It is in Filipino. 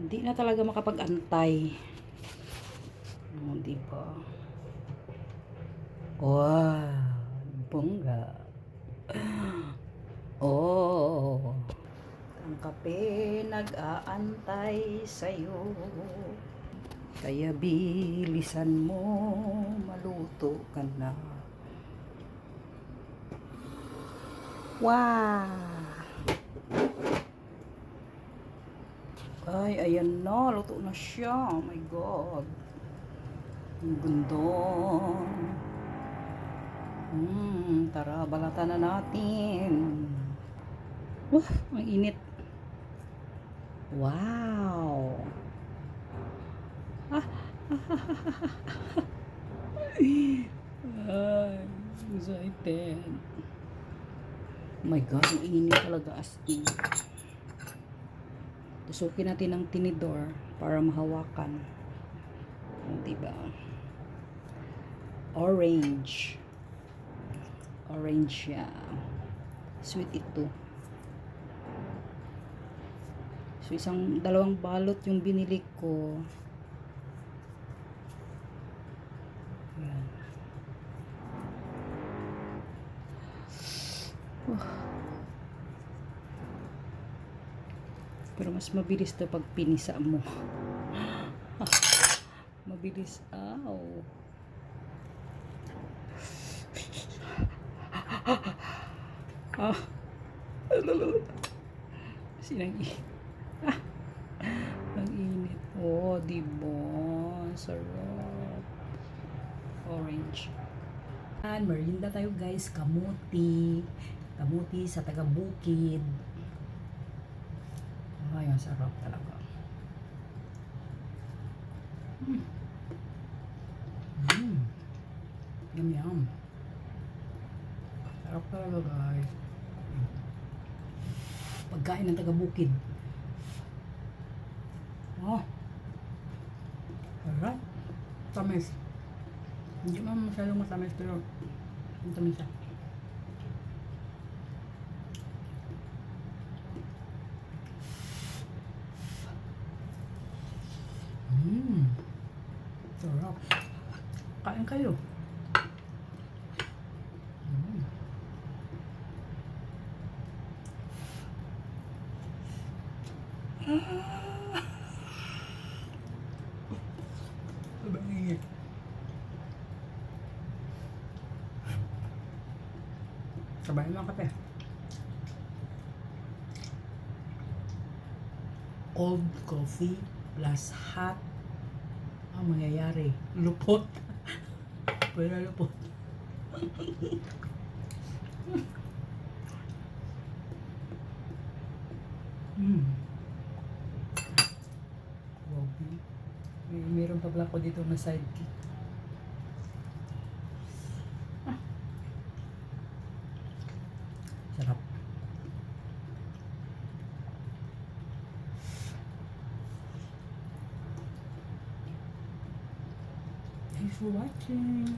Hindi na talaga makapag-antay. Oh, diba? Wow, bongga. Oh, ang kape nag-aantay sa'yo. Kaya bilisan mo, maluto ka na. Wow! Ay, ayan na. Luto na siya. Oh my God. Ang ganda. Tara, balatan na natin. Ang init. Wow! Ay, excited. Oh my God, ang init talaga as in. Tusukin natin ng tinidor para mahawakan. Diba? Orange. Orange siya. Sweet ito. So, dalawang balot yung binili ko. Ayan. Pero mas mabilis to pag pinisa mo. Mabilis. Ow. Ah. Sinang ang init. Oh, diba? Sarap. Orange. And merienda tayo guys. Kamuti. Kamuti sa taga-bukid. Ay, ang sarap talaga. Yum yum. Sarap talaga guys. Pagkain ng taga-bukid. Oh. Sarap. Tamis. Hindi man masyadong matamis pero ang tamis siya. Sarap. Kain kayo. Sabay. Sabay mo ang kape. Cold coffee plus hot. Ang mangyayari, lupot. Pwede lupot. Grabe. Meron pa pala ko dito na sidekick. Sarap. Thanks for watching.